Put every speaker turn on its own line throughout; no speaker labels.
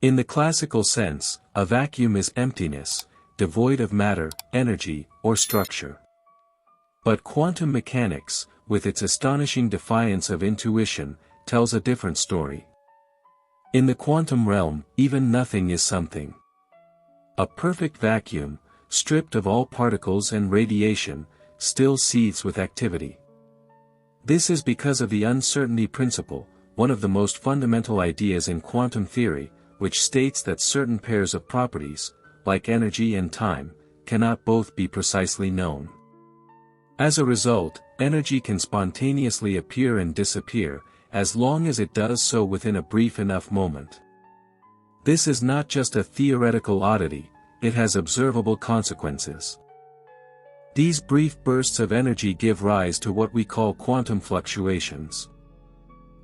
In the classical sense, a vacuum is emptiness, devoid of matter, energy, or structure. But quantum mechanics, with its astonishing defiance of intuition, tells a different story. In the quantum realm, even nothing is something. A perfect vacuum, stripped of all particles and radiation, still seethes with activity. This is because of the uncertainty principle, one of the most fundamental ideas in quantum theory, which states that certain pairs of properties, like energy and time, cannot both be precisely known. As a result, energy can spontaneously appear and disappear, as long as it does so within a brief enough moment. This is not just a theoretical oddity, it has observable consequences. These brief bursts of energy give rise to what we call quantum fluctuations.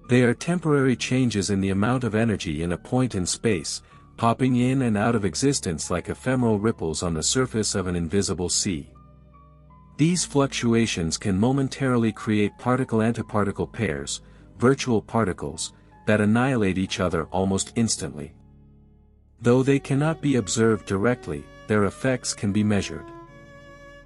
They are temporary changes in the amount of energy in a point in space, popping in and out of existence like ephemeral ripples on the surface of an invisible sea. These fluctuations can momentarily create particle-antiparticle pairs, virtual particles, that annihilate each other almost instantly. Though they cannot be observed directly, their effects can be measured.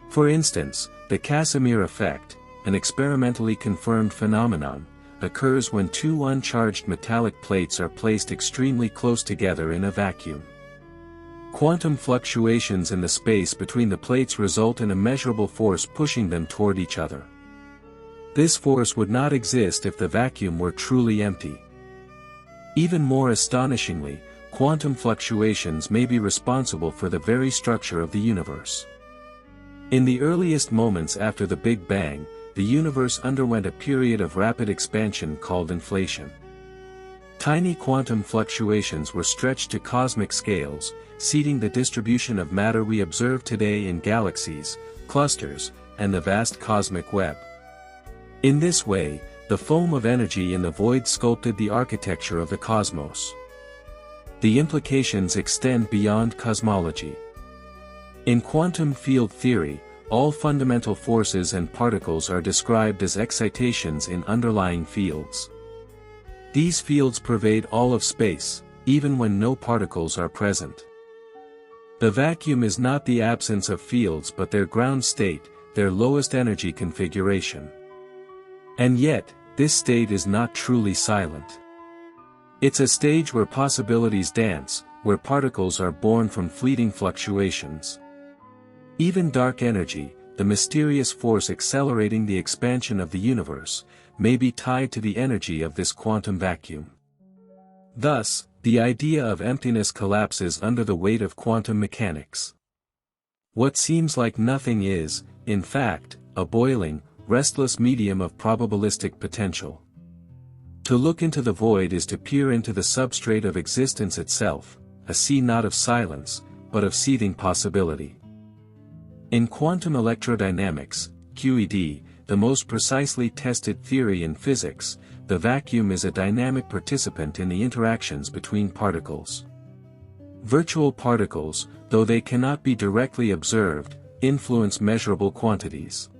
For instance, the Casimir effect, an experimentally confirmed phenomenon, occurs when two uncharged metallic plates are placed extremely close together in a vacuum. Quantum fluctuations in the space between the plates result in a measurable force pushing them toward each other. This force would not exist if the vacuum were truly empty. Even more astonishingly, quantum fluctuations may be responsible for the very structure of the universe. In the earliest moments after the Big Bang, the universe underwent a period of rapid expansion called inflation. Tiny quantum fluctuations were stretched to cosmic scales, seeding the distribution of matter we observe today in galaxies, clusters, and the vast cosmic web. In this way, the foam of energy in the void sculpted the architecture of the cosmos. The implications extend beyond cosmology. In quantum field theory, all fundamental forces and particles are described as excitations in underlying fields. These fields pervade all of space, even when no particles are present. The vacuum is not the absence of fields but their ground state, their lowest energy configuration. And yet, this state is not truly silent. It's a stage where possibilities dance, where particles are born from fleeting fluctuations. Even dark energy, the mysterious force accelerating the expansion of the universe, may be tied to the energy of this quantum vacuum. Thus, the idea of emptiness collapses under the weight of quantum mechanics. What seems like nothing is, in fact, a boiling, restless medium of probabilistic potential. To look into the void is to peer into the substrate of existence itself, a sea not of silence, but of seething possibility. In quantum electrodynamics, QED, the most precisely tested theory in physics, the vacuum is a dynamic participant in the interactions between particles. Virtual particles, though they cannot be directly observed, influence measurable quantities.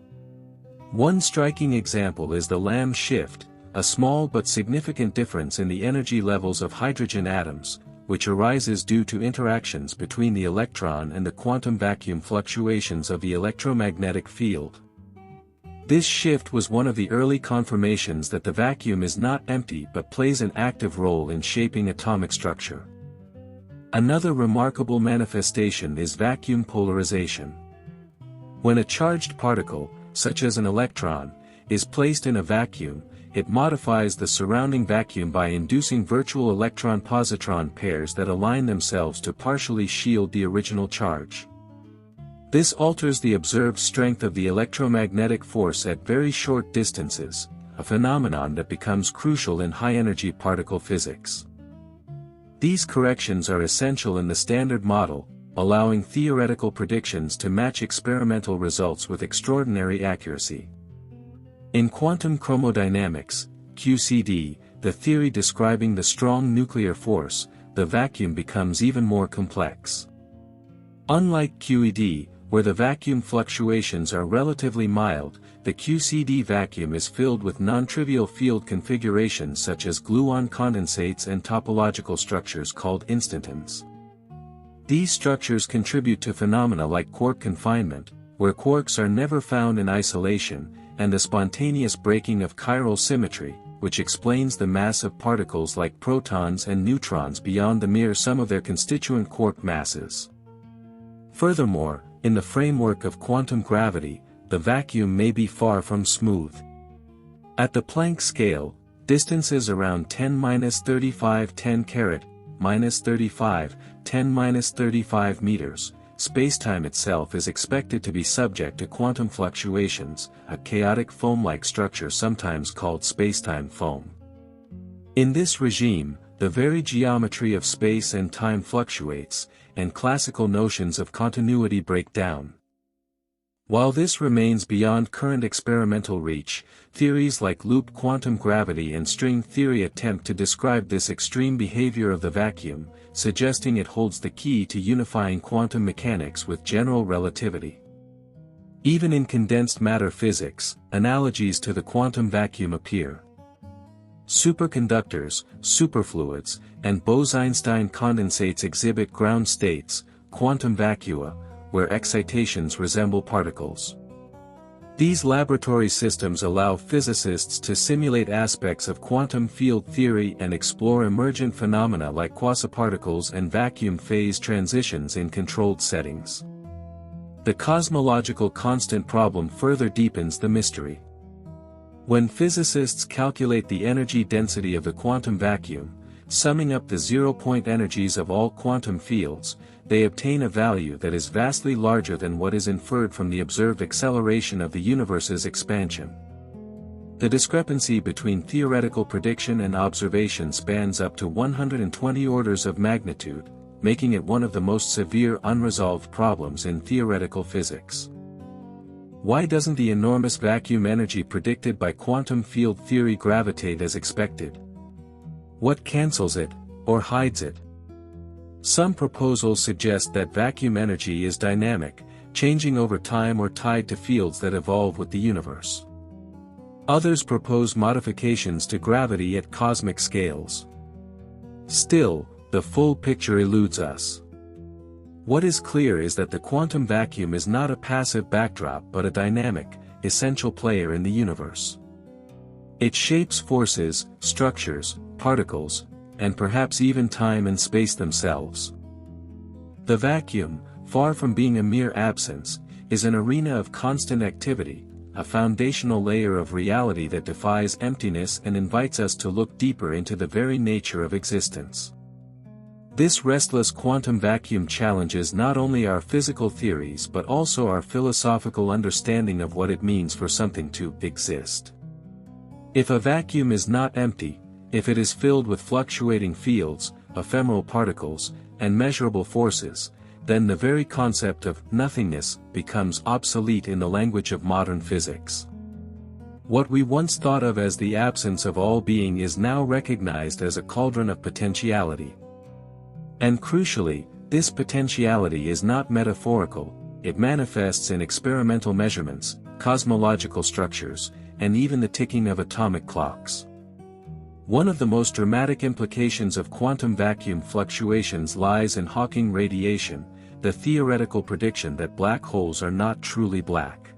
One striking example is the Lamb shift, a small but significant difference in the energy levels of hydrogen atoms, which arises due to interactions between the electron and the quantum vacuum fluctuations of the electromagnetic field. This shift was one of the early confirmations that the vacuum is not empty but plays an active role in shaping atomic structure. Another remarkable manifestation is vacuum polarization. When a charged particle, such as an electron, is placed in a vacuum, it modifies the surrounding vacuum by inducing virtual electron-positron pairs that align themselves to partially shield the original charge. This alters the observed strength of the electromagnetic force at very short distances, a phenomenon that becomes crucial in high-energy particle physics. These corrections are essential in the Standard Model, allowing theoretical predictions to match experimental results with extraordinary accuracy. In quantum chromodynamics, QCD, the theory describing the strong nuclear force, the vacuum becomes even more complex. Unlike QED, where the vacuum fluctuations are relatively mild, the QCD vacuum is filled with non-trivial field configurations such as gluon condensates and topological structures called instantons. These structures contribute to phenomena like quark confinement, where quarks are never found in isolation, and the spontaneous breaking of chiral symmetry, which explains the mass of particles like protons and neutrons beyond the mere sum of their constituent quark masses. Furthermore, in the framework of quantum gravity, the vacuum may be far from smooth. At the Planck scale, distances around 10⁻35 10⁻⁻35, 10⁻35 meters, spacetime itself is expected to be subject to quantum fluctuations, a chaotic foam-like structure sometimes called spacetime foam. In this regime, the very geometry of space and time fluctuates, and classical notions of continuity break down. While this remains beyond current experimental reach, theories like loop quantum gravity and string theory attempt to describe this extreme behavior of the vacuum, suggesting it holds the key to unifying quantum mechanics with general relativity. Even in condensed matter physics, analogies to the quantum vacuum appear. Superconductors, superfluids, and Bose-Einstein condensates exhibit ground states, quantum vacua, where excitations resemble particles. These laboratory systems allow physicists to simulate aspects of quantum field theory and explore emergent phenomena like quasiparticles and vacuum phase transitions in controlled settings. The cosmological constant problem further deepens the mystery. When physicists calculate the energy density of the quantum vacuum, summing up the zero-point energies of all quantum fields, they obtain a value that is vastly larger than what is inferred from the observed acceleration of the universe's expansion. The discrepancy between theoretical prediction and observation spans up to 120 orders of magnitude, making it one of the most severe unresolved problems in theoretical physics. Why doesn't the enormous vacuum energy predicted by quantum field theory gravitate as expected? What cancels it, or hides it? Some proposals suggest that vacuum energy is dynamic, changing over time or tied to fields that evolve with the universe. Others propose modifications to gravity at cosmic scales. Still, the full picture eludes us. What is clear is that the quantum vacuum is not a passive backdrop but a dynamic, essential player in the universe. It shapes forces, structures, particles, and perhaps even time and space themselves. The vacuum, far from being a mere absence, is an arena of constant activity, a foundational layer of reality that defies emptiness and invites us to look deeper into the very nature of existence. This restless quantum vacuum challenges not only our physical theories but also our philosophical understanding of what it means for something to exist. If a vacuum is not empty, if it is filled with fluctuating fields, ephemeral particles, and measurable forces, then the very concept of nothingness becomes obsolete in the language of modern physics. What we once thought of as the absence of all being is now recognized as a cauldron of potentiality. And crucially, this potentiality is not metaphorical, it manifests in experimental measurements, cosmological structures, and even the ticking of atomic clocks. One of the most dramatic implications of quantum vacuum fluctuations lies in Hawking radiation, the theoretical prediction that black holes are not truly black.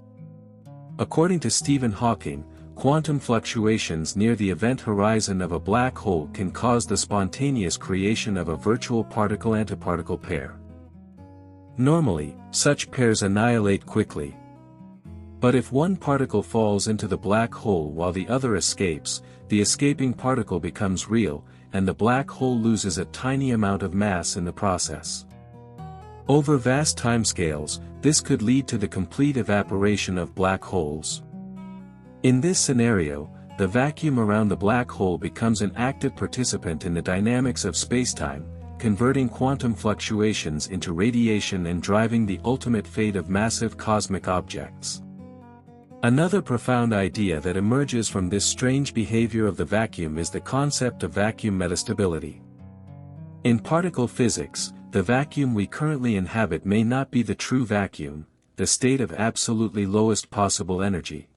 According to Stephen Hawking, quantum fluctuations near the event horizon of a black hole can cause the spontaneous creation of a virtual particle-antiparticle pair. Normally, such pairs annihilate quickly. But if one particle falls into the black hole while the other escapes, the escaping particle becomes real, and the black hole loses a tiny amount of mass in the process. Over vast timescales, this could lead to the complete evaporation of black holes. In this scenario, the vacuum around the black hole becomes an active participant in the dynamics of spacetime, converting quantum fluctuations into radiation and driving the ultimate fate of massive cosmic objects. Another profound idea that emerges from this strange behavior of the vacuum is the concept of vacuum metastability. In particle physics, the vacuum we currently inhabit may not be the true vacuum, the state of absolutely lowest possible energy.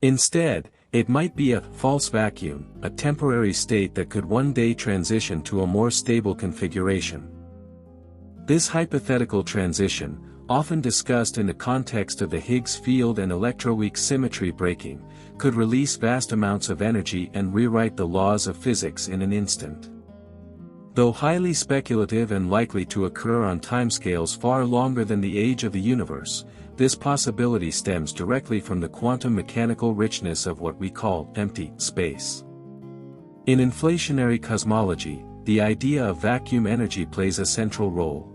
Instead, it might be a false vacuum, a temporary state that could one day transition to a more stable configuration. This hypothetical transition, often discussed in the context of the Higgs field and electroweak symmetry breaking, could release vast amounts of energy and rewrite the laws of physics in an instant. Though highly speculative and likely to occur on timescales far longer than the age of the universe, this possibility stems directly from the quantum mechanical richness of what we call empty space. In inflationary cosmology, the idea of vacuum energy plays a central role.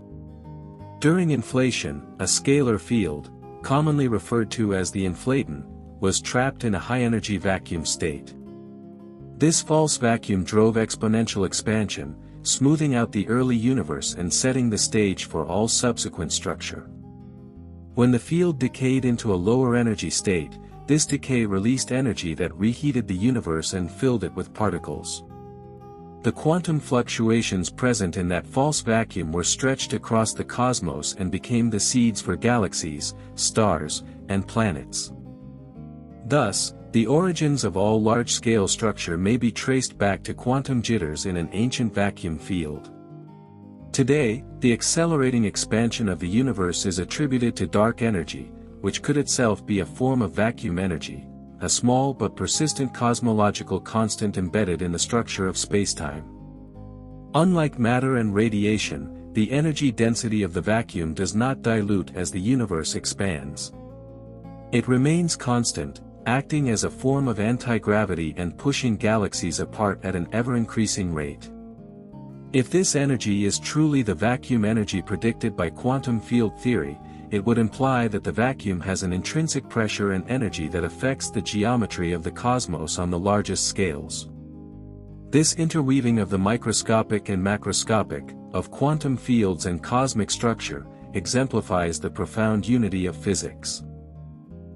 During inflation, a scalar field, commonly referred to as the inflaton, was trapped in a high-energy vacuum state. This false vacuum drove exponential expansion, smoothing out the early universe and setting the stage for all subsequent structure. When the field decayed into a lower energy state, this decay released energy that reheated the universe and filled it with particles. The quantum fluctuations present in that false vacuum were stretched across the cosmos and became the seeds for galaxies, stars, and planets. Thus, the origins of all large-scale structure may be traced back to quantum jitters in an ancient vacuum field. Today, the accelerating expansion of the universe is attributed to dark energy, which could itself be a form of vacuum energy, a small but persistent cosmological constant embedded in the structure of spacetime. Unlike matter and radiation, the energy density of the vacuum does not dilute as the universe expands. It remains constant, acting as a form of anti-gravity and pushing galaxies apart at an ever-increasing rate. If this energy is truly the vacuum energy predicted by quantum field theory, it would imply that the vacuum has an intrinsic pressure and energy that affects the geometry of the cosmos on the largest scales. This interweaving of the microscopic and macroscopic, of quantum fields and cosmic structure, exemplifies the profound unity of physics.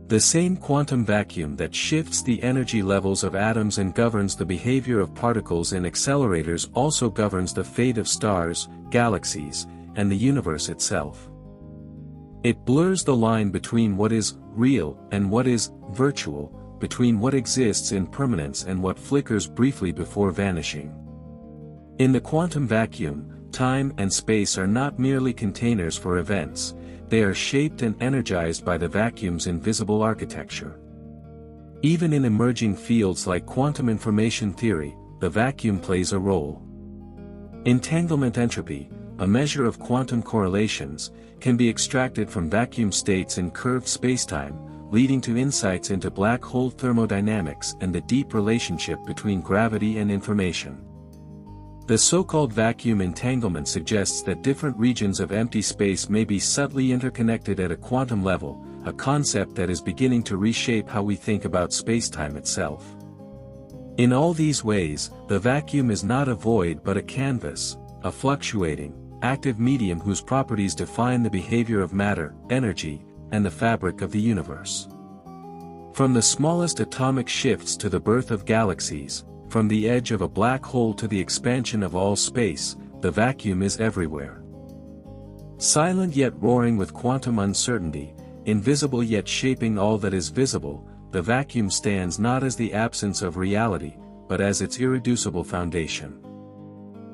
The same quantum vacuum that shifts the energy levels of atoms and governs the behavior of particles in accelerators also governs the fate of stars, galaxies, and the universe itself. It blurs the line between what is real and what is virtual, between what exists in permanence and what flickers briefly before vanishing. In the quantum vacuum, time and space are not merely containers for events, they are shaped and energized by the vacuum's invisible architecture. Even in emerging fields like quantum information theory, the vacuum plays a role. Entanglement entropy, a measure of quantum correlations, can be extracted from vacuum states in curved spacetime, leading to insights into black hole thermodynamics and the deep relationship between gravity and information. The so-called vacuum entanglement suggests that different regions of empty space may be subtly interconnected at a quantum level, a concept that is beginning to reshape how we think about spacetime itself. In all these ways, the vacuum is not a void but a canvas, a fluctuating, active medium whose properties define the behavior of matter, energy, and the fabric of the universe. From the smallest atomic shifts to the birth of galaxies, from the edge of a black hole to the expansion of all space, the vacuum is everywhere. Silent yet roaring with quantum uncertainty, invisible yet shaping all that is visible, the vacuum stands not as the absence of reality, but as its irreducible foundation.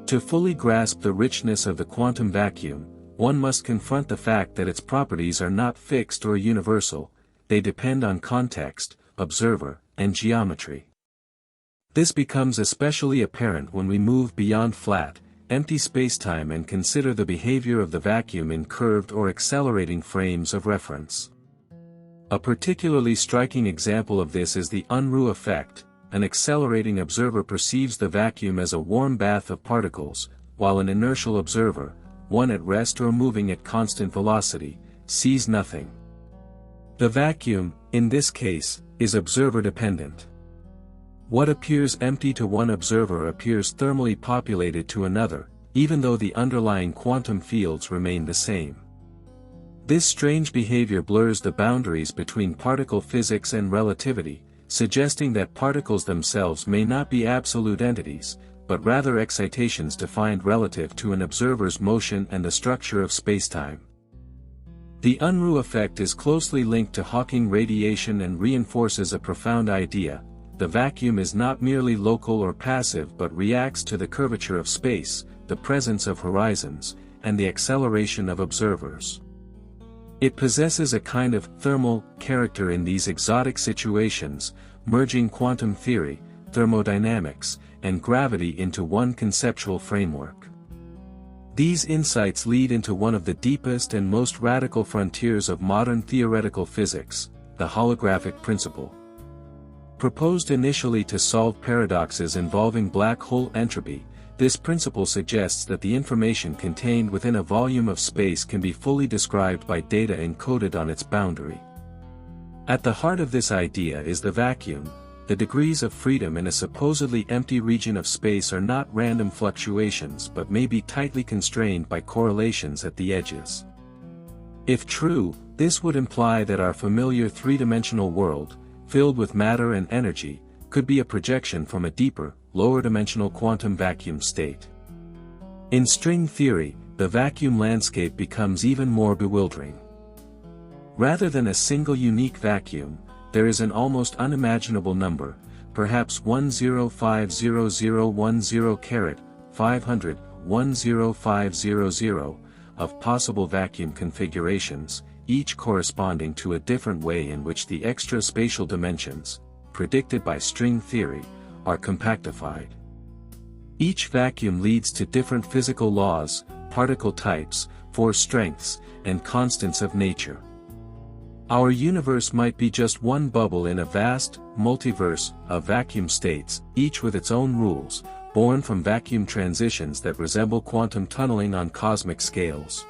To fully grasp the richness of the quantum vacuum, one must confront the fact that its properties are not fixed or universal, they depend on context, observer, and geometry. This becomes especially apparent when we move beyond flat, empty spacetime and consider the behavior of the vacuum in curved or accelerating frames of reference. A particularly striking example of this is the Unruh effect. An accelerating observer perceives the vacuum as a warm bath of particles, while an inertial observer, one at rest or moving at constant velocity, sees nothing. The vacuum, in this case, is observer-dependent. What appears empty to one observer appears thermally populated to another, even though the underlying quantum fields remain the same. This strange behavior blurs the boundaries between particle physics and relativity, suggesting that particles themselves may not be absolute entities, but rather excitations defined relative to an observer's motion and the structure of spacetime. The Unruh effect is closely linked to Hawking radiation and reinforces a profound idea: the vacuum is not merely local or passive but reacts to the curvature of space, the presence of horizons, and the acceleration of observers. It possesses a kind of thermal character in these exotic situations, merging quantum theory, thermodynamics, and gravity into one conceptual framework. These insights lead into one of the deepest and most radical frontiers of modern theoretical physics, the holographic principle. Proposed initially to solve paradoxes involving black hole entropy, this principle suggests that the information contained within a volume of space can be fully described by data encoded on its boundary. At the heart of this idea is the vacuum. The degrees of freedom in a supposedly empty region of space are not random fluctuations but may be tightly constrained by correlations at the edges. If true, this would imply that our familiar three-dimensional world, filled with matter and energy, could be a projection from a deeper, lower-dimensional quantum vacuum state. In string theory, the vacuum landscape becomes even more bewildering. Rather than a single unique vacuum, there is an almost unimaginable number, perhaps 10500,500,10500, of possible vacuum configurations, each corresponding to a different way in which the extra spatial dimensions, predicted by string theory, are compactified. Each vacuum leads to different physical laws, particle types, force strengths, and constants of nature. Our universe might be just one bubble in a vast, multiverse, of vacuum states, each with its own rules, born from vacuum transitions that resemble quantum tunneling on cosmic scales.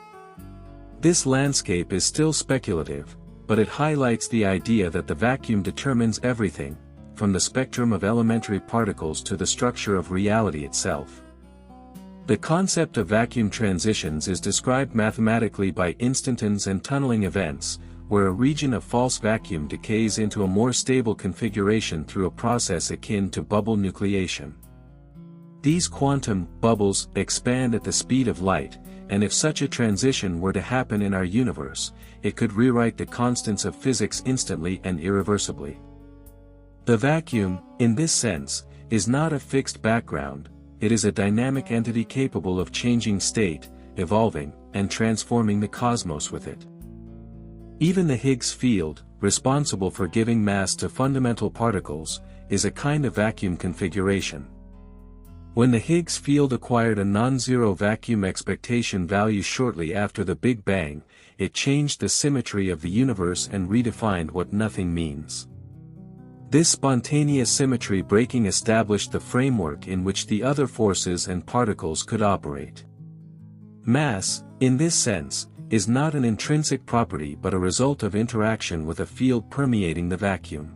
This landscape is still speculative, but it highlights the idea that the vacuum determines everything, from the spectrum of elementary particles to the structure of reality itself. The concept of vacuum transitions is described mathematically by instantons and tunneling events, where a region of false vacuum decays into a more stable configuration through a process akin to bubble nucleation. These quantum bubbles expand at the speed of light, and if such a transition were to happen in our universe, it could rewrite the constants of physics instantly and irreversibly. The vacuum, in this sense, is not a fixed background, it is a dynamic entity capable of changing state, evolving, and transforming the cosmos with it. Even the Higgs field, responsible for giving mass to fundamental particles, is a kind of vacuum configuration. When the Higgs field acquired a non-zero vacuum expectation value shortly after the Big Bang, it changed the symmetry of the universe and redefined what nothing means. This spontaneous symmetry breaking established the framework in which the other forces and particles could operate. Mass, in this sense, is not an intrinsic property but a result of interaction with a field permeating the vacuum.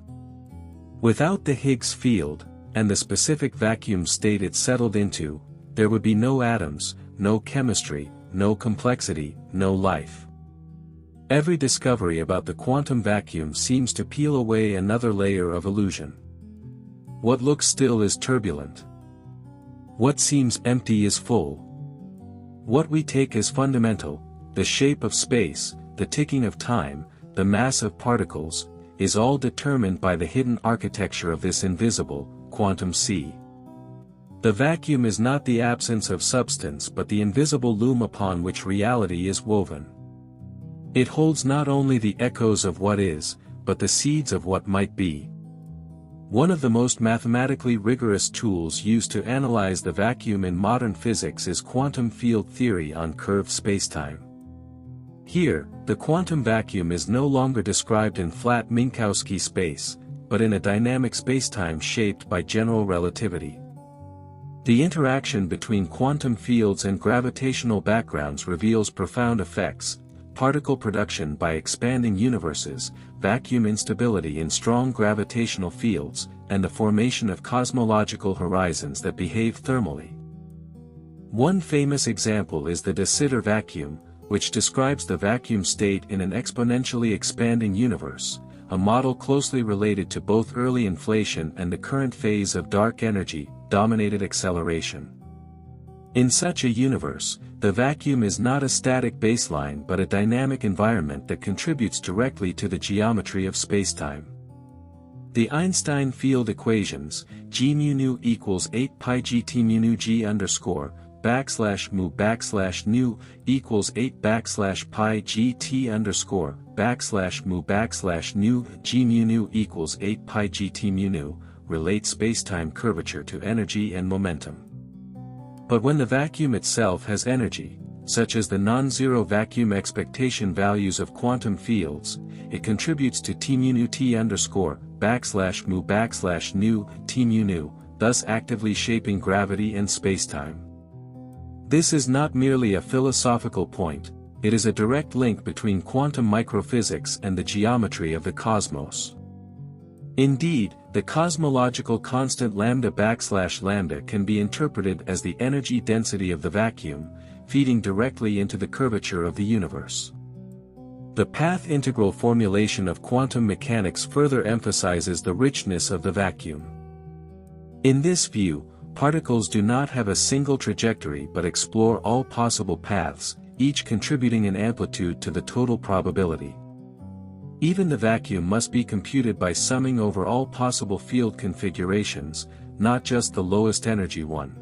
Without the Higgs field, and the specific vacuum state it settled into, there would be no atoms, no chemistry, no complexity, no life. Every discovery about the quantum vacuum seems to peel away another layer of illusion. What looks still is turbulent. What seems empty is full. What we take as fundamental, the shape of space, the ticking of time, the mass of particles, is all determined by the hidden architecture of this invisible, quantum sea. The vacuum is not the absence of substance but the invisible loom upon which reality is woven. It holds not only the echoes of what is, but the seeds of what might be. One of the most mathematically rigorous tools used to analyze the vacuum in modern physics is quantum field theory on curved spacetime. Here, the quantum vacuum is no longer described in flat Minkowski space, but in a dynamic spacetime shaped by general relativity. The interaction between quantum fields and gravitational backgrounds reveals profound effects: particle production by expanding universes, vacuum instability in strong gravitational fields, and the formation of cosmological horizons that behave thermally. One famous example is the de Sitter vacuum, which describes the vacuum state in an exponentially expanding universe, a model closely related to both early inflation and the current phase of dark energy, dominated acceleration. In such a universe, the vacuum is not a static baseline but a dynamic environment that contributes directly to the geometry of spacetime. The Einstein field equations, g mu nu equals 8 pi g t mu nu g underscore, backslash mu backslash nu, equals 8 backslash pi g t underscore, backslash mu backslash nu, g mu nu equals 8 pi g t mu nu, relate spacetime curvature to energy and momentum. But when the vacuum itself has energy, such as the non-zero vacuum expectation values of quantum fields, it contributes to t mu nu t underscore, backslash mu backslash nu, t mu nu, thus actively shaping gravity and spacetime. This is not merely a philosophical point, it is a direct link between quantum microphysics and the geometry of the cosmos. Indeed, the cosmological constant lambda backslash lambda can be interpreted as the energy density of the vacuum, feeding directly into the curvature of the universe. The path integral formulation of quantum mechanics further emphasizes the richness of the vacuum. In this view, particles do not have a single trajectory but explore all possible paths, each contributing an amplitude to the total probability. Even the vacuum must be computed by summing over all possible field configurations, not just the lowest energy one.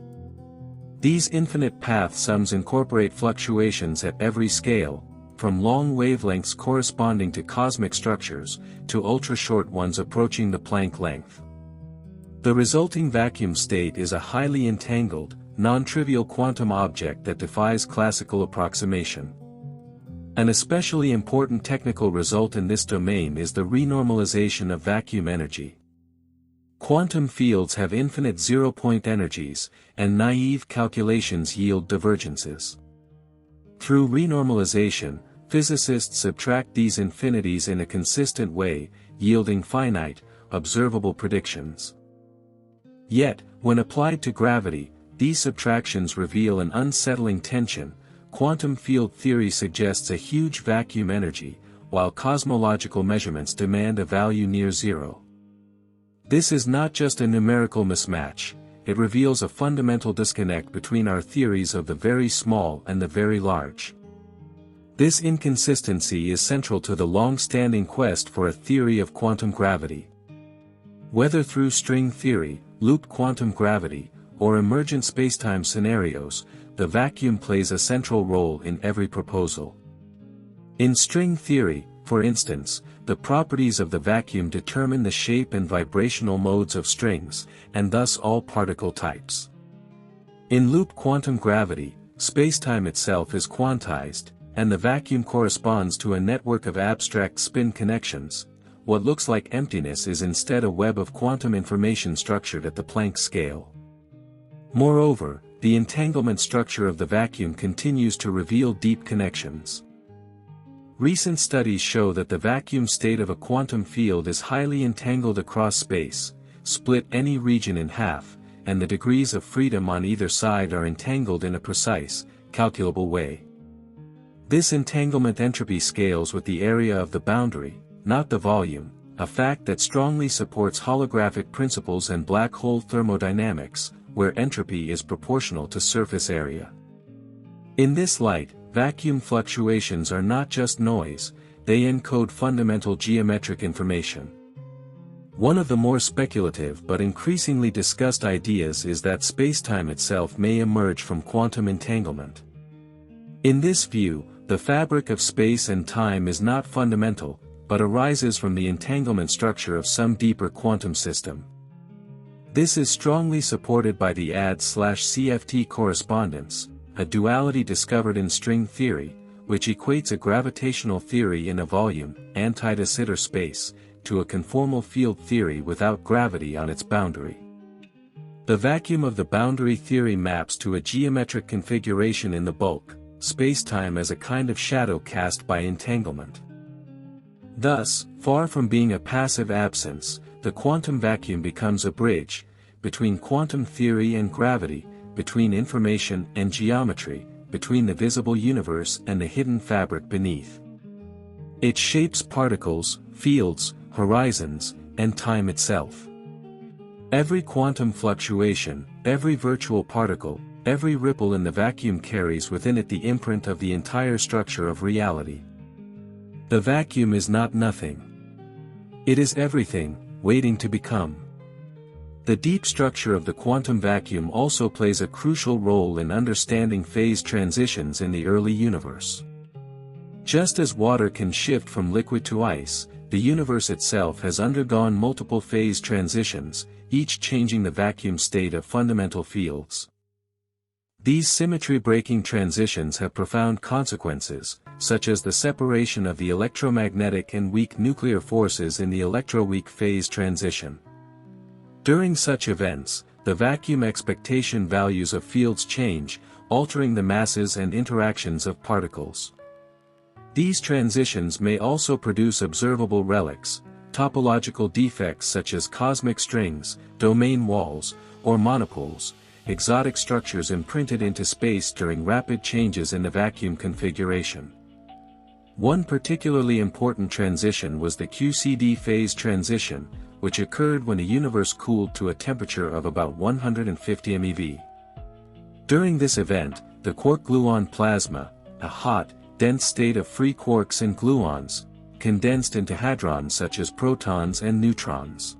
These infinite path sums incorporate fluctuations at every scale, from long wavelengths corresponding to cosmic structures, to ultra-short ones approaching the Planck length. The resulting vacuum state is a highly entangled, non-trivial quantum object that defies classical approximation. An especially important technical result in this domain is the renormalization of vacuum energy. Quantum fields have infinite zero-point energies, and naive calculations yield divergences. Through renormalization, physicists subtract these infinities in a consistent way, yielding finite, observable predictions. Yet, when applied to gravity, these subtractions reveal an unsettling tension. Quantum field theory suggests a huge vacuum energy, while cosmological measurements demand a value near zero. This is not just a numerical mismatch, it reveals a fundamental disconnect between our theories of the very small and the very large. This inconsistency is central to the long-standing quest for a theory of quantum gravity. Whether through string theory, loop quantum gravity, or emergent spacetime scenarios, the vacuum plays a central role in every proposal. In string theory, for instance, the properties of the vacuum determine the shape and vibrational modes of strings, and thus all particle types. In loop quantum gravity, spacetime itself is quantized, and the vacuum corresponds to a network of abstract spin connections. What looks like emptiness is instead a web of quantum information structured at the Planck scale. Moreover, the entanglement structure of the vacuum continues to reveal deep connections. Recent studies show that the vacuum state of a quantum field is highly entangled across space, split any region in half, and the degrees of freedom on either side are entangled in a precise, calculable way. This entanglement entropy scales with the area of the boundary, not the volume, a fact that strongly supports holographic principles and black hole thermodynamics, where entropy is proportional to surface area. In this light, vacuum fluctuations are not just noise, they encode fundamental geometric information. One of the more speculative but increasingly discussed ideas is that spacetime itself may emerge from quantum entanglement. In this view, the fabric of space and time is not fundamental, but arises from the entanglement structure of some deeper quantum system. This is strongly supported by the AD/CFT correspondence, a duality discovered in string theory, which equates a gravitational theory in a volume, anti-de Sitter space, to a conformal field theory without gravity on its boundary. The vacuum of the boundary theory maps to a geometric configuration in the bulk, spacetime as a kind of shadow cast by entanglement. Thus, far from being a passive absence, the quantum vacuum becomes a bridge, between quantum theory and gravity, between information and geometry, between the visible universe and the hidden fabric beneath. It shapes particles, fields, horizons, and time itself. Every quantum fluctuation, every virtual particle, every ripple in the vacuum carries within it the imprint of the entire structure of reality. The vacuum is not nothing. It is everything, waiting to become. The deep structure of the quantum vacuum also plays a crucial role in understanding phase transitions in the early universe. Just as water can shift from liquid to ice, the universe itself has undergone multiple phase transitions, each changing the vacuum state of fundamental fields. These symmetry-breaking transitions have profound consequences, such as the separation of the electromagnetic and weak nuclear forces in the electroweak phase transition. During such events, the vacuum expectation values of fields change, altering the masses and interactions of particles. These transitions may also produce observable relics, topological defects such as cosmic strings, domain walls, or monopoles, exotic structures imprinted into space during rapid changes in the vacuum configuration. One particularly important transition was the QCD phase transition, which occurred when the universe cooled to a temperature of about 150 MeV. During this event, the quark-gluon plasma, a hot, dense state of free quarks and gluons, condensed into hadrons such as protons and neutrons.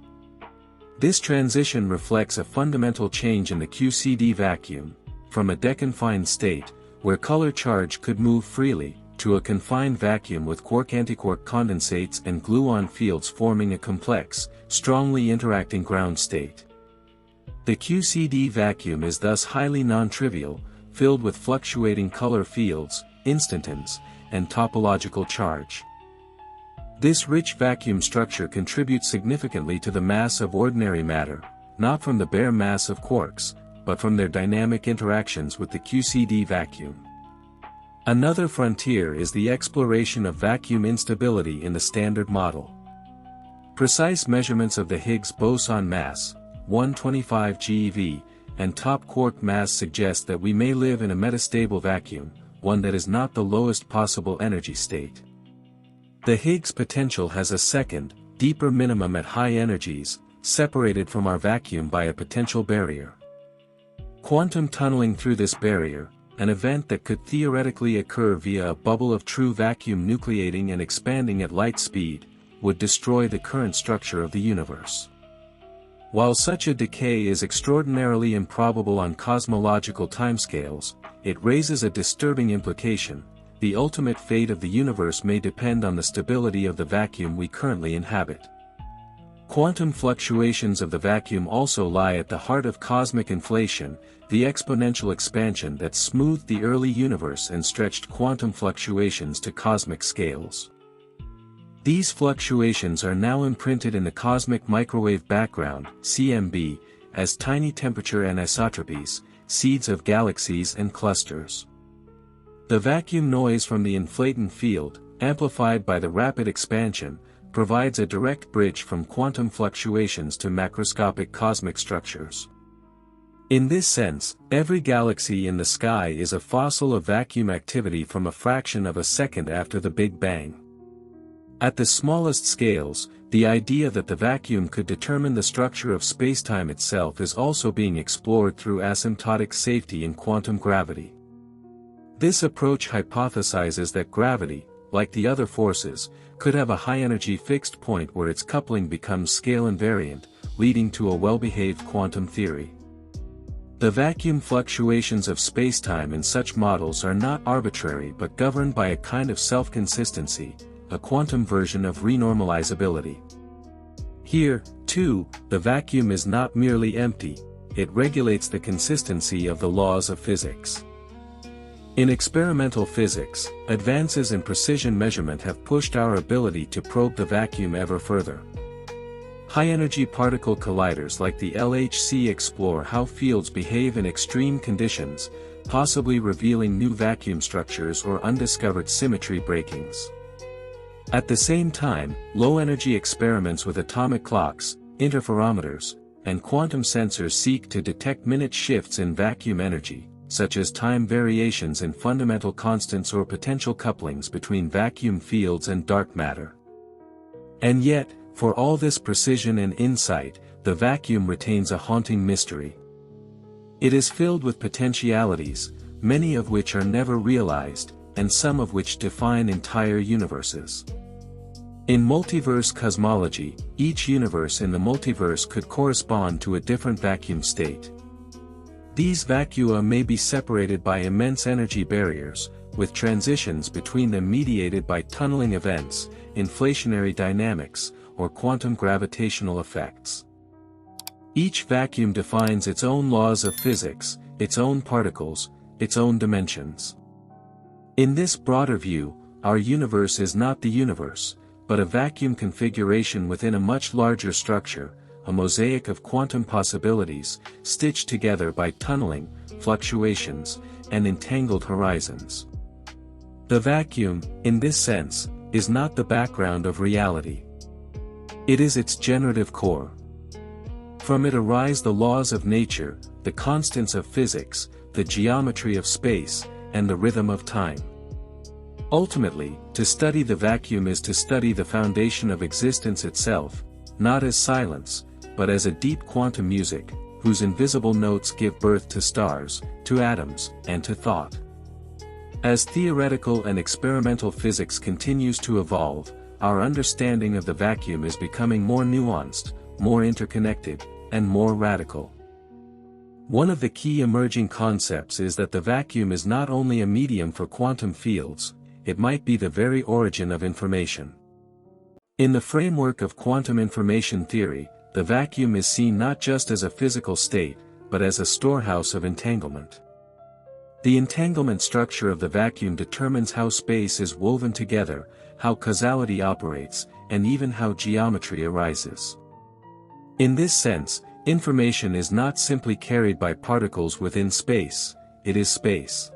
This transition reflects a fundamental change in the QCD vacuum, from a deconfined state, where color charge could move freely, to a confined vacuum with quark-antiquark condensates and gluon fields forming a complex, strongly interacting ground state. The QCD vacuum is thus highly non-trivial, filled with fluctuating color fields, instantons, and topological charge. This rich vacuum structure contributes significantly to the mass of ordinary matter, not from the bare mass of quarks, but from their dynamic interactions with the QCD vacuum. Another frontier is the exploration of vacuum instability in the Standard Model. Precise measurements of the Higgs boson mass, 125 GeV, and top quark mass suggest that we may live in a metastable vacuum, one that is not the lowest possible energy state. The Higgs potential has a second, deeper minimum at high energies, separated from our vacuum by a potential barrier. Quantum tunneling through this barrier, an event that could theoretically occur via a bubble of true vacuum nucleating and expanding at light speed, would destroy the current structure of the universe. While such a decay is extraordinarily improbable on cosmological timescales, it raises a disturbing implication: the ultimate fate of the universe may depend on the stability of the vacuum we currently inhabit. Quantum fluctuations of the vacuum also lie at the heart of cosmic inflation, the exponential expansion that smoothed the early universe and stretched quantum fluctuations to cosmic scales. These fluctuations are now imprinted in the cosmic microwave background, CMB, as tiny temperature anisotropies, seeds of galaxies and clusters. The vacuum noise from the inflaton field, amplified by the rapid expansion, provides a direct bridge from quantum fluctuations to macroscopic cosmic structures. In this sense, every galaxy in the sky is a fossil of vacuum activity from a fraction of a second after the Big Bang. At the smallest scales, the idea that the vacuum could determine the structure of spacetime itself is also being explored through asymptotic safety in quantum gravity. This approach hypothesizes that gravity, like the other forces, could have a high-energy fixed point where its coupling becomes scale-invariant, leading to a well-behaved quantum theory. The vacuum fluctuations of spacetime in such models are not arbitrary but governed by a kind of self-consistency, a quantum version of renormalizability. Here, too, the vacuum is not merely empty, it regulates the consistency of the laws of physics. In experimental physics, advances in precision measurement have pushed our ability to probe the vacuum ever further. High-energy particle colliders like the LHC explore how fields behave in extreme conditions, possibly revealing new vacuum structures or undiscovered symmetry breakings. At the same time, low-energy experiments with atomic clocks, interferometers, and quantum sensors seek to detect minute shifts in vacuum energy, such as time variations in fundamental constants or potential couplings between vacuum fields and dark matter. And yet, for all this precision and insight, the vacuum retains a haunting mystery. It is filled with potentialities, many of which are never realized, and some of which define entire universes. In multiverse cosmology, each universe in the multiverse could correspond to a different vacuum state. These vacua may be separated by immense energy barriers, with transitions between them mediated by tunneling events, inflationary dynamics, or quantum gravitational effects. Each vacuum defines its own laws of physics, its own particles, its own dimensions. In this broader view, our universe is not the universe, but a vacuum configuration within a much larger structure, a mosaic of quantum possibilities, stitched together by tunneling, fluctuations, and entangled horizons. The vacuum, in this sense, is not the background of reality. It is its generative core. From it arise the laws of nature, the constants of physics, the geometry of space, and the rhythm of time. Ultimately, to study the vacuum is to study the foundation of existence itself, not as silence, but as a deep quantum music, whose invisible notes give birth to stars, to atoms, and to thought. As theoretical and experimental physics continues to evolve, our understanding of the vacuum is becoming more nuanced, more interconnected, and more radical. One of the key emerging concepts is that the vacuum is not only a medium for quantum fields, it might be the very origin of information. In the framework of quantum information theory, the vacuum is seen not just as a physical state, but as a storehouse of entanglement. The entanglement structure of the vacuum determines how space is woven together, how causality operates, and even how geometry arises. In this sense, information is not simply carried by particles within space, it is space.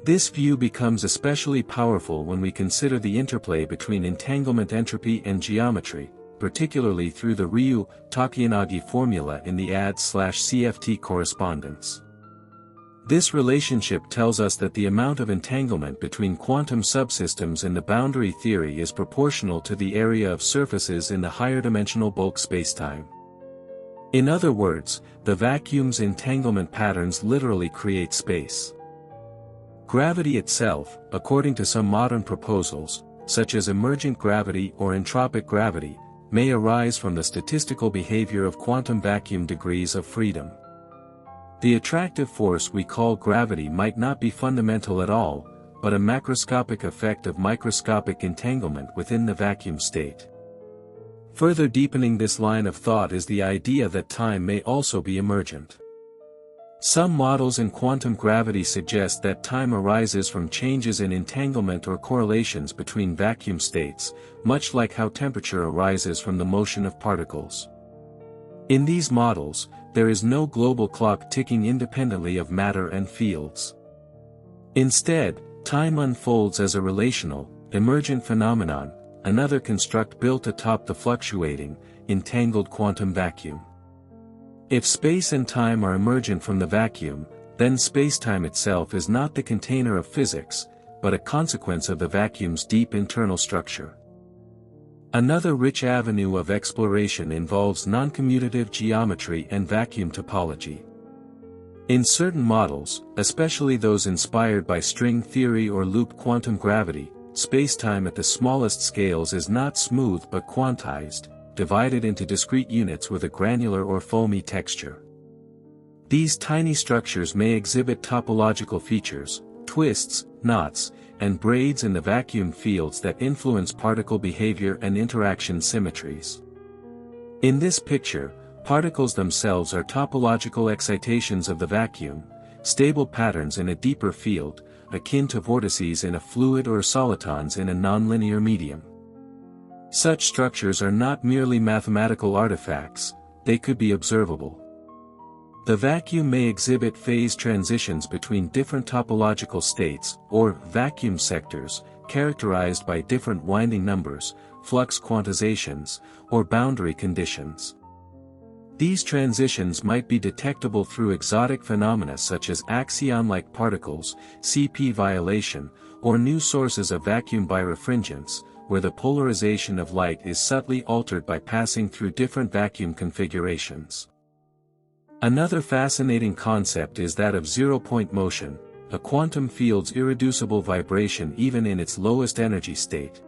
This view becomes especially powerful when we consider the interplay between entanglement entropy and geometry, particularly through the Ryu-Takayanagi formula in the AD/CFT correspondence. This relationship tells us that the amount of entanglement between quantum subsystems in the boundary theory is proportional to the area of surfaces in the higher dimensional bulk spacetime. In other words, the vacuum's entanglement patterns literally create space. Gravity itself, according to some modern proposals, such as emergent gravity or entropic gravity, may arise from the statistical behavior of quantum vacuum degrees of freedom. The attractive force we call gravity might not be fundamental at all, but a macroscopic effect of microscopic entanglement within the vacuum state. Further deepening this line of thought is the idea that time may also be emergent. Some models in quantum gravity suggest that time arises from changes in entanglement or correlations between vacuum states, much like how temperature arises from the motion of particles. In these models, there is no global clock ticking independently of matter and fields. Instead, time unfolds as a relational, emergent phenomenon, another construct built atop the fluctuating, entangled quantum vacuum. If space and time are emergent from the vacuum, then spacetime itself is not the container of physics, but a consequence of the vacuum's deep internal structure. Another rich avenue of exploration involves noncommutative geometry and vacuum topology. In certain models, especially those inspired by string theory or loop quantum gravity, spacetime at the smallest scales is not smooth but quantized, divided into discrete units with a granular or foamy texture. These tiny structures may exhibit topological features, twists, knots, and braids in the vacuum fields that influence particle behavior and interaction symmetries. In this picture, particles themselves are topological excitations of the vacuum, stable patterns in a deeper field, akin to vortices in a fluid or solitons in a nonlinear medium. Such structures are not merely mathematical artifacts, they could be observable. The vacuum may exhibit phase transitions between different topological states, or vacuum sectors, characterized by different winding numbers, flux quantizations, or boundary conditions. These transitions might be detectable through exotic phenomena such as axion-like particles, CP violation, or new sources of vacuum birefringence, where the polarization of light is subtly altered by passing through different vacuum configurations. Another fascinating concept is that of zero-point motion, a quantum field's irreducible vibration even in its lowest energy state.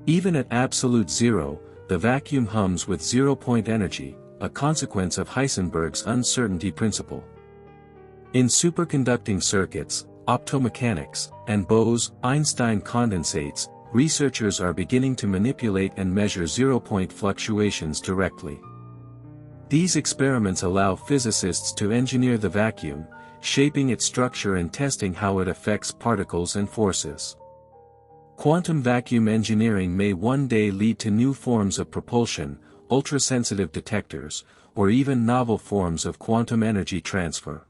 Even at absolute zero, the vacuum hums with zero-point energy, a consequence of Heisenberg's uncertainty principle. In superconducting circuits, optomechanics, and Bose-Einstein condensates, researchers are beginning to manipulate and measure zero-point fluctuations directly. These experiments allow physicists to engineer the vacuum, shaping its structure and testing how it affects particles and forces. Quantum vacuum engineering may one day lead to new forms of propulsion, ultrasensitive detectors, or even novel forms of quantum energy transfer.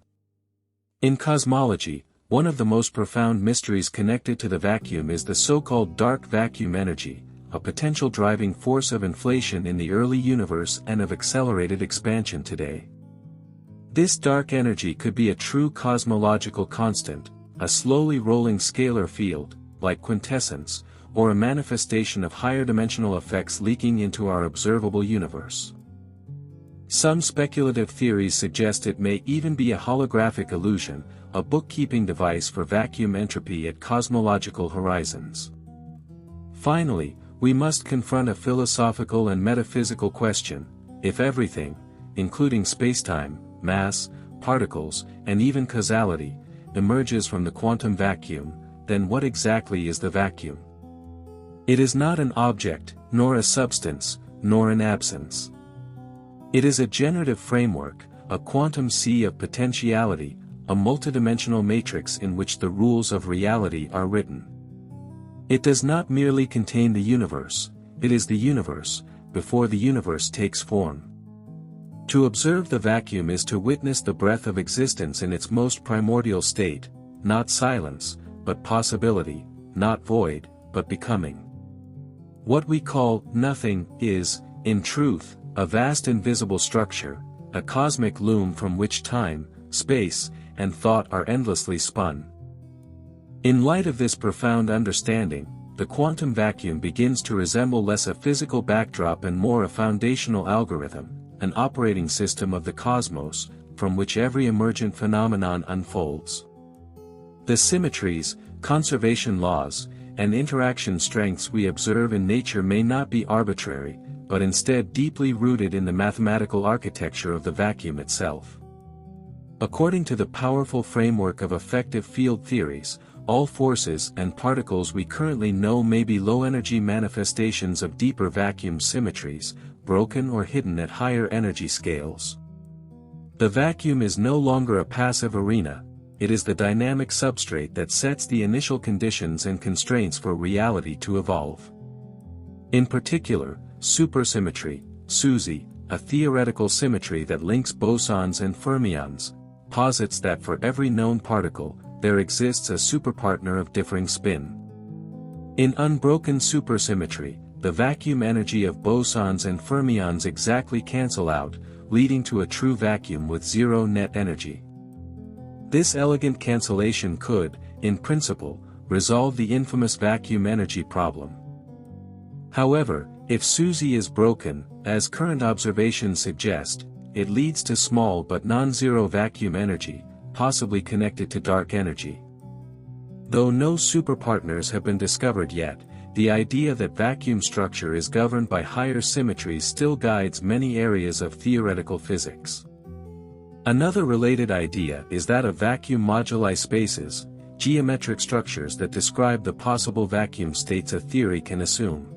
In cosmology, one of the most profound mysteries connected to the vacuum is the so-called dark vacuum energy, a potential driving force of inflation in the early universe and of accelerated expansion today. This dark energy could be a true cosmological constant, a slowly rolling scalar field, like quintessence, or a manifestation of higher dimensional effects leaking into our observable universe. Some speculative theories suggest it may even be a holographic illusion, a bookkeeping device for vacuum entropy at cosmological horizons. Finally, we must confront a philosophical and metaphysical question: if everything, including spacetime, mass, particles, and even causality, emerges from the quantum vacuum, then what exactly is the vacuum? It is not an object, nor a substance, nor an absence. It is a generative framework, a quantum sea of potentiality, a multidimensional matrix in which the rules of reality are written. It does not merely contain the universe, it is the universe, before the universe takes form. To observe the vacuum is to witness the breath of existence in its most primordial state, not silence, but possibility, not void, but becoming. What we call nothing is, in truth, a vast invisible structure, a cosmic loom from which time, space, and thought are endlessly spun. In light of this profound understanding, the quantum vacuum begins to resemble less a physical backdrop and more a foundational algorithm, an operating system of the cosmos, from which every emergent phenomenon unfolds. The symmetries, conservation laws, and interaction strengths we observe in nature may not be arbitrary, but instead deeply rooted in the mathematical architecture of the vacuum itself. According to the powerful framework of effective field theories, all forces and particles we currently know may be low-energy manifestations of deeper vacuum symmetries, broken or hidden at higher energy scales. The vacuum is no longer a passive arena, it is the dynamic substrate that sets the initial conditions and constraints for reality to evolve. In particular, supersymmetry, SUSY, a theoretical symmetry that links bosons and fermions, posits that for every known particle, there exists a superpartner of differing spin. In unbroken supersymmetry, the vacuum energy of bosons and fermions exactly cancel out, leading to a true vacuum with zero net energy. This elegant cancellation could, in principle, resolve the infamous vacuum energy problem. However, if SUSY is broken, as current observations suggest, it leads to small but non-zero vacuum energy, possibly connected to dark energy. Though no superpartners have been discovered yet, the idea that vacuum structure is governed by higher symmetries still guides many areas of theoretical physics. Another related idea is that of vacuum moduli spaces, geometric structures that describe the possible vacuum states a theory can assume.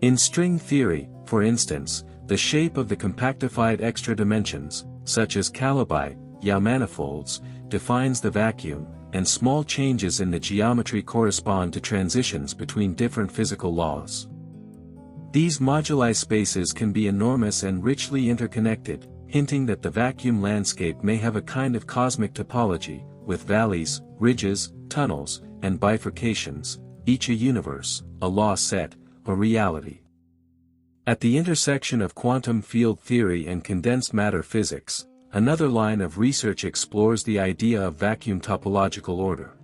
In string theory, for instance, the shape of the compactified extra dimensions, such as Calabi, manifolds, defines the vacuum, and small changes in the geometry correspond to transitions between different physical laws. These moduli spaces can be enormous and richly interconnected, hinting that the vacuum landscape may have a kind of cosmic topology, with valleys, ridges, tunnels, and bifurcations, each a universe, a law set, a reality. At the intersection of quantum field theory and condensed matter physics, another line of research explores the idea of vacuum topological order.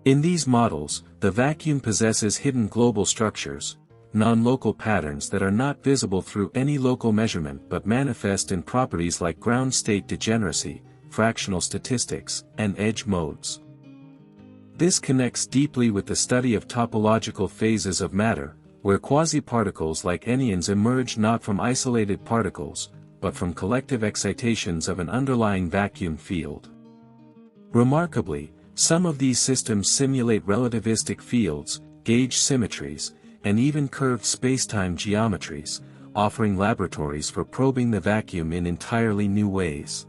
In these models, the vacuum possesses hidden global structures, non-local patterns that are not visible through any local measurement but manifest in properties like ground state degeneracy, fractional statistics, and edge modes. This connects deeply with the study of topological phases of matter, where quasi-particles like anyons emerge not from isolated particles, but from collective excitations of an underlying vacuum field. Remarkably, some of these systems simulate relativistic fields, gauge symmetries, and even curved spacetime geometries, offering laboratories for probing the vacuum in entirely new ways.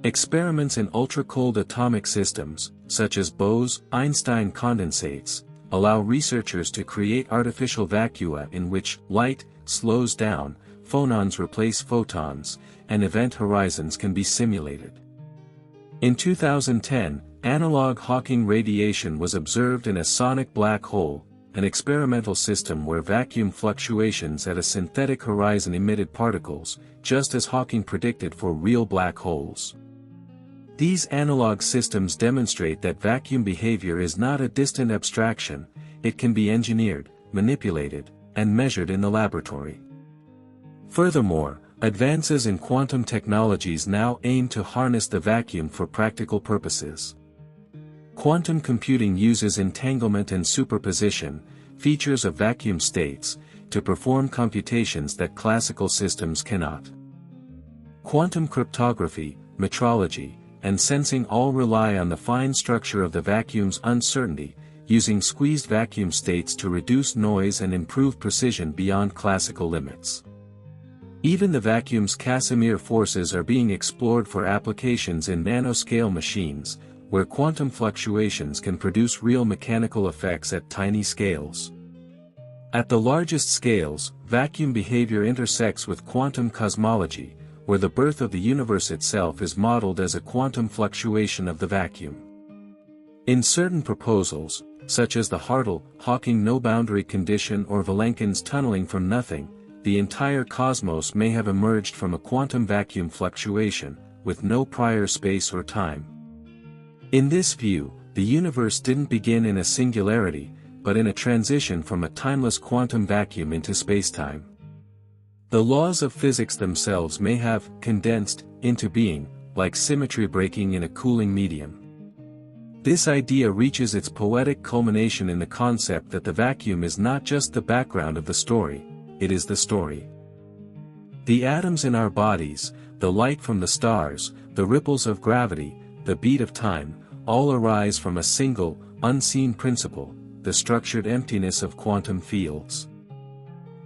Experiments in ultra-cold atomic systems, such as Bose-Einstein condensates, allow researchers to create artificial vacua in which light slows down, phonons replace photons, and event horizons can be simulated. In 2010, analog Hawking radiation was observed in a sonic black hole, an experimental system where vacuum fluctuations at a synthetic horizon emitted particles, just as Hawking predicted for real black holes. These analog systems demonstrate that vacuum behavior is not a distant abstraction, it can be engineered, manipulated, and measured in the laboratory. Furthermore, advances in quantum technologies now aim to harness the vacuum for practical purposes. Quantum computing uses entanglement and superposition, features of vacuum states, to perform computations that classical systems cannot. Quantum cryptography, metrology, and sensing all rely on the fine structure of the vacuum's uncertainty, using squeezed vacuum states to reduce noise and improve precision beyond classical limits. Even the vacuum's Casimir forces are being explored for applications in nanoscale machines, where quantum fluctuations can produce real mechanical effects at tiny scales. At the largest scales, vacuum behavior intersects with quantum cosmology, where the birth of the universe itself is modeled as a quantum fluctuation of the vacuum. In certain proposals, such as the Hartle-Hawking no-boundary condition or Vilenkin's tunneling from nothing, the entire cosmos may have emerged from a quantum vacuum fluctuation, with no prior space or time. In this view, the universe didn't begin in a singularity, but in a transition from a timeless quantum vacuum into spacetime. The laws of physics themselves may have condensed into being, like symmetry breaking in a cooling medium. This idea reaches its poetic culmination in the concept that the vacuum is not just the background of the story, it is the story. The atoms in our bodies, the light from the stars, the ripples of gravity, the beat of time, all arise from a single, unseen principle, the structured emptiness of quantum fields.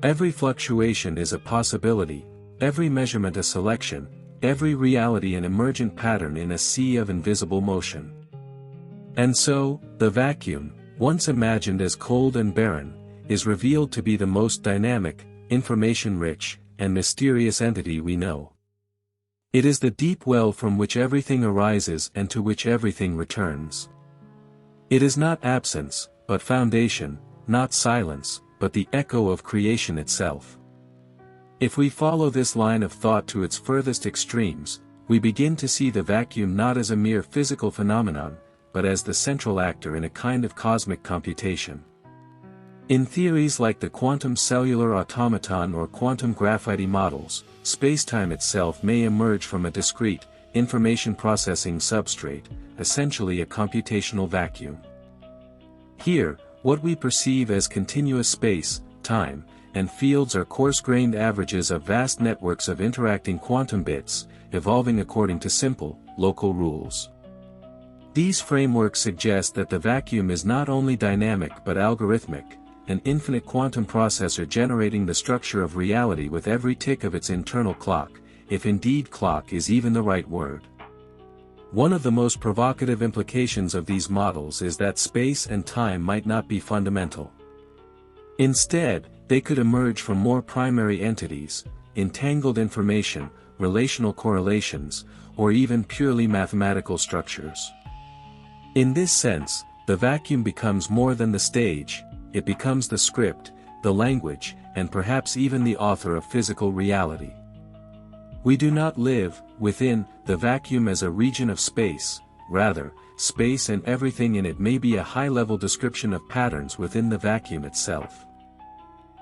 Every fluctuation is a possibility, every measurement a selection, every reality an emergent pattern in a sea of invisible motion. And so, the vacuum, once imagined as cold and barren, is revealed to be the most dynamic, information-rich, and mysterious entity we know. It is the deep well from which everything arises and to which everything returns. It is not absence, but foundation, not silence, but the echo of creation itself. If we follow this line of thought to its furthest extremes, we begin to see the vacuum not as a mere physical phenomenon, but as the central actor in a kind of cosmic computation. In theories like the quantum cellular automaton or quantum graphite models, spacetime itself may emerge from a discrete, information processing substrate, essentially a computational vacuum. Here, what we perceive as continuous space, time, and fields are coarse-grained averages of vast networks of interacting quantum bits, evolving according to simple, local rules. These frameworks suggest that the vacuum is not only dynamic but algorithmic, an infinite quantum processor generating the structure of reality with every tick of its internal clock, if indeed clock is even the right word. One of the most provocative implications of these models is that space and time might not be fundamental. Instead, they could emerge from more primary entities, entangled information, relational correlations, or even purely mathematical structures. In this sense, the vacuum becomes more than the stage, it becomes the script, the language, and perhaps even the author of physical reality. We do not live within the vacuum as a region of space, rather, space and everything in it may be a high-level description of patterns within the vacuum itself.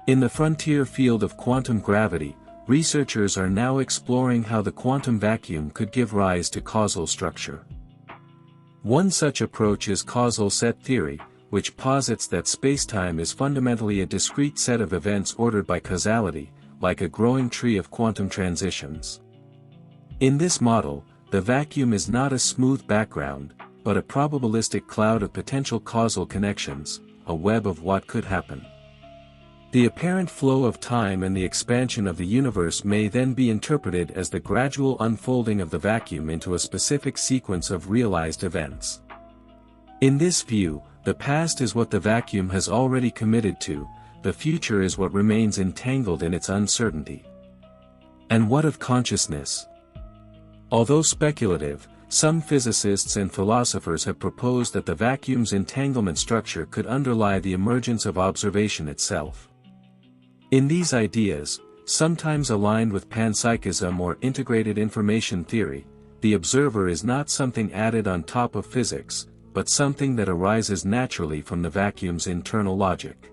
In the frontier field of quantum gravity, researchers are now exploring how the quantum vacuum could give rise to causal structure. One such approach is causal set theory, which posits that spacetime is fundamentally a discrete set of events ordered by causality, like a growing tree of quantum transitions. In this model, the vacuum is not a smooth background, but a probabilistic cloud of potential causal connections, a web of what could happen. The apparent flow of time and the expansion of the universe may then be interpreted as the gradual unfolding of the vacuum into a specific sequence of realized events. In this view, the past is what the vacuum has already committed to, the future is what remains entangled in its uncertainty. And what of consciousness? Although speculative, some physicists and philosophers have proposed that the vacuum's entanglement structure could underlie the emergence of observation itself. In these ideas, sometimes aligned with panpsychism or integrated information theory, the observer is not something added on top of physics, but something that arises naturally from the vacuum's internal logic.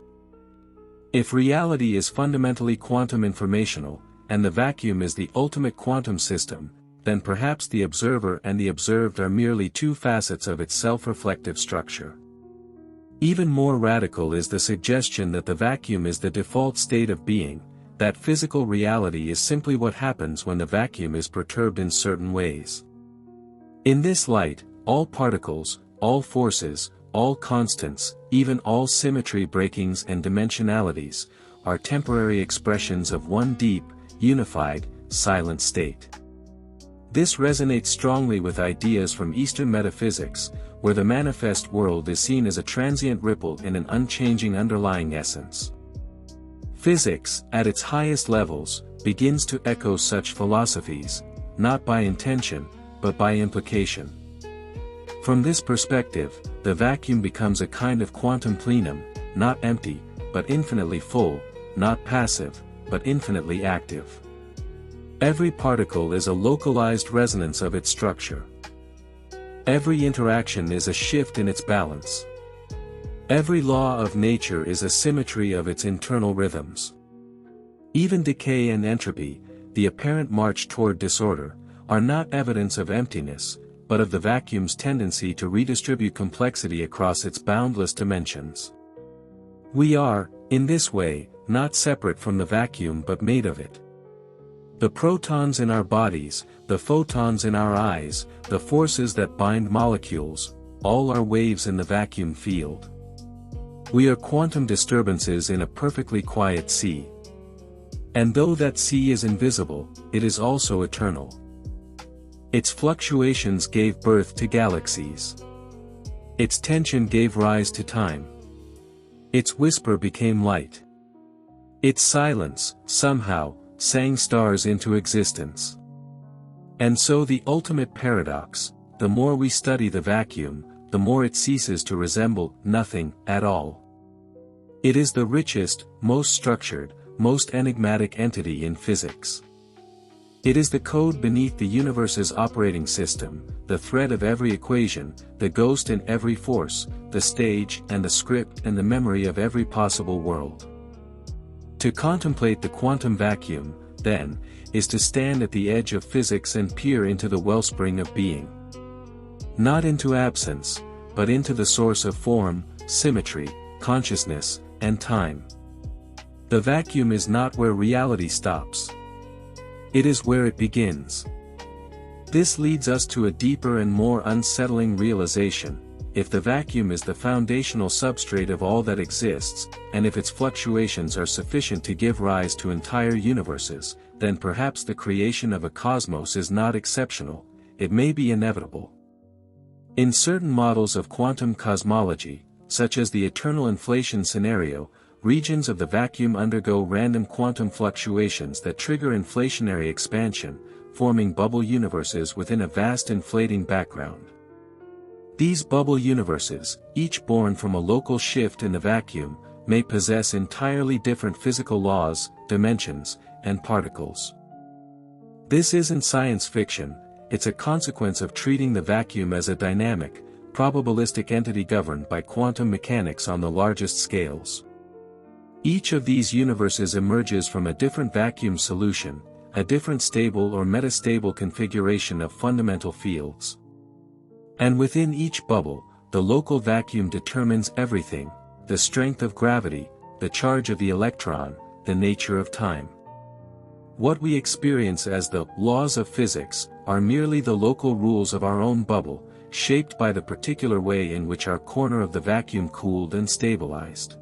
If reality is fundamentally quantum informational, and the vacuum is the ultimate quantum system, then perhaps the observer and the observed are merely two facets of its self-reflective structure. Even more radical is the suggestion that the vacuum is the default state of being, that physical reality is simply what happens when the vacuum is perturbed in certain ways. In this light, all particles, all forces, all constants, even all symmetry breakings and dimensionalities, are temporary expressions of one deep, unified, silent state. This resonates strongly with ideas from Eastern metaphysics, where the manifest world is seen as a transient ripple in an unchanging underlying essence. Physics, at its highest levels, begins to echo such philosophies, not by intention, but by implication. From this perspective, the vacuum becomes a kind of quantum plenum, not empty, but infinitely full, not passive, but infinitely active. Every particle is a localized resonance of its structure. Every interaction is a shift in its balance. Every law of nature is a symmetry of its internal rhythms. Even decay and entropy, the apparent march toward disorder, are not evidence of emptiness, but of the vacuum's tendency to redistribute complexity across its boundless dimensions. We are, in this way, not separate from the vacuum but made of it. The protons in our bodies, the photons in our eyes, the forces that bind molecules, all are waves in the vacuum field. We are quantum disturbances in a perfectly quiet sea. And though that sea is invisible, it is also eternal. Its fluctuations gave birth to galaxies. Its tension gave rise to time. Its whisper became light. Its silence, somehow, sang stars into existence. And so the ultimate paradox, the more we study the vacuum, the more it ceases to resemble nothing at all. It is the richest, most structured, most enigmatic entity in physics. It is the code beneath the universe's operating system, the thread of every equation, the ghost in every force, the stage and the script and the memory of every possible world. To contemplate the quantum vacuum, then, is to stand at the edge of physics and peer into the wellspring of being. Not into absence, but into the source of form, symmetry, consciousness, and time. The vacuum is not where reality stops. It is where it begins. This leads us to a deeper and more unsettling realization: if the vacuum is the foundational substrate of all that exists, and if its fluctuations are sufficient to give rise to entire universes, then perhaps the creation of a cosmos is not exceptional, it may be inevitable. In certain models of quantum cosmology, such as the eternal inflation scenario, regions of the vacuum undergo random quantum fluctuations that trigger inflationary expansion, forming bubble universes within a vast inflating background. These bubble universes, each born from a local shift in the vacuum, may possess entirely different physical laws, dimensions, and particles. This isn't science fiction, it's a consequence of treating the vacuum as a dynamic, probabilistic entity governed by quantum mechanics on the largest scales. Each of these universes emerges from a different vacuum solution, a different stable or metastable configuration of fundamental fields. And within each bubble, the local vacuum determines everything: the strength of gravity, the charge of the electron, the nature of time. What we experience as the laws of physics are merely the local rules of our own bubble, shaped by the particular way in which our corner of the vacuum cooled and stabilized.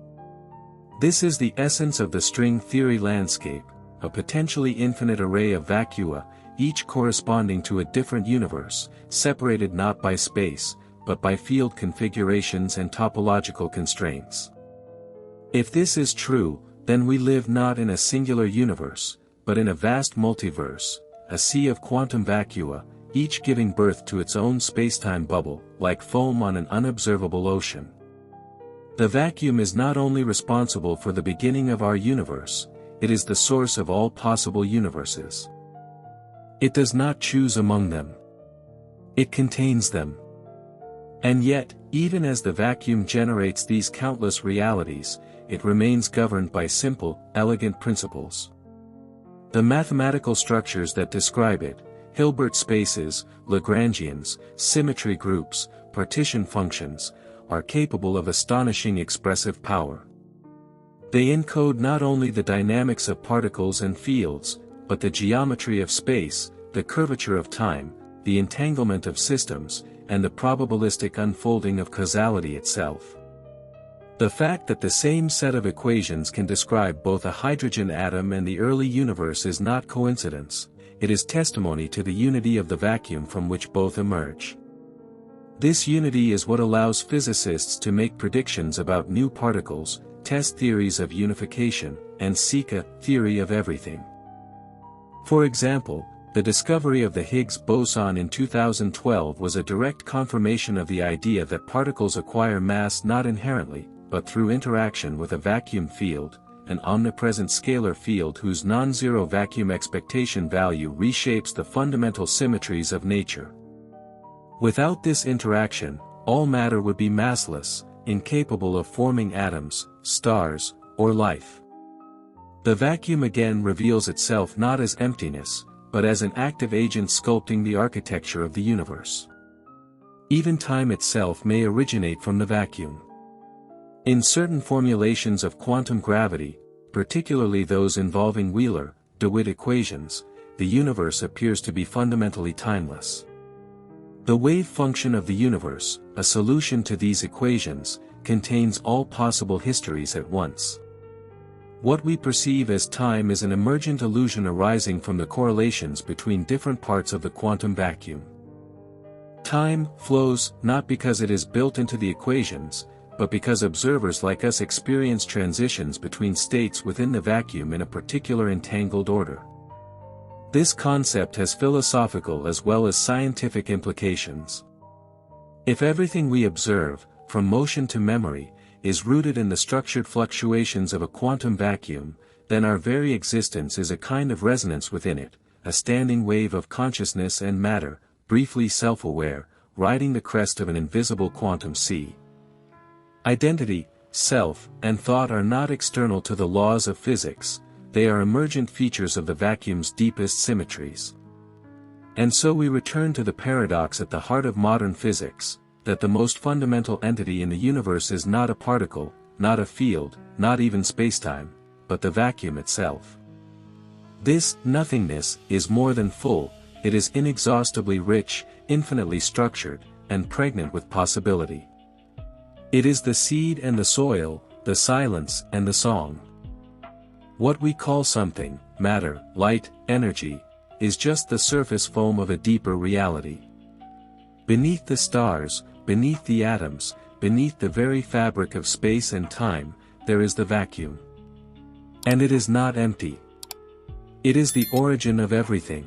This is the essence of the string theory landscape, a potentially infinite array of vacua, each corresponding to a different universe, separated not by space, but by field configurations and topological constraints. If this is true, then we live not in a singular universe, but in a vast multiverse, a sea of quantum vacua, each giving birth to its own spacetime bubble, like foam on an unobservable ocean. The vacuum is not only responsible for the beginning of our universe, it is the source of all possible universes. It does not choose among them. It contains them. And yet, even as the vacuum generates these countless realities, it remains governed by simple, elegant principles. The mathematical structures that describe it, Hilbert spaces, Lagrangians, symmetry groups, partition functions, are capable of astonishing expressive power. They encode not only the dynamics of particles and fields, but the geometry of space, the curvature of time, the entanglement of systems, and the probabilistic unfolding of causality itself. The fact that the same set of equations can describe both a hydrogen atom and the early universe is not coincidence, it is testimony to the unity of the vacuum from which both emerge. This unity is what allows physicists to make predictions about new particles, test theories of unification, and seek a theory of everything. For example, the discovery of the Higgs boson in 2012 was a direct confirmation of the idea that particles acquire mass not inherently, but through interaction with a vacuum field, an omnipresent scalar field whose non-zero vacuum expectation value reshapes the fundamental symmetries of nature. Without this interaction, all matter would be massless, incapable of forming atoms, stars, or life. The vacuum again reveals itself not as emptiness, but as an active agent sculpting the architecture of the universe. Even time itself may originate from the vacuum. In certain formulations of quantum gravity, particularly those involving Wheeler-DeWitt equations, the universe appears to be fundamentally timeless. The wave function of the universe, a solution to these equations, contains all possible histories at once. What we perceive as time is an emergent illusion arising from the correlations between different parts of the quantum vacuum. Time flows not because it is built into the equations, but because observers like us experience transitions between states within the vacuum in a particular entangled order. This concept has philosophical as well as scientific implications. If everything we observe, from motion to memory, is rooted in the structured fluctuations of a quantum vacuum, then our very existence is a kind of resonance within it, a standing wave of consciousness and matter, briefly self-aware, riding the crest of an invisible quantum sea. Identity, self, and thought are not external to the laws of physics, they are emergent features of the vacuum's deepest symmetries. And so we return to the paradox at the heart of modern physics, that the most fundamental entity in the universe is not a particle, not a field, not even spacetime, but the vacuum itself. This nothingness is more than full, it is inexhaustibly rich, infinitely structured, and pregnant with possibility. It is the seed and the soil, the silence and the song. What we call something, matter, light, energy, is just the surface foam of a deeper reality. Beneath the stars, beneath the atoms, beneath the very fabric of space and time, there is the vacuum. And it is not empty. It is the origin of everything.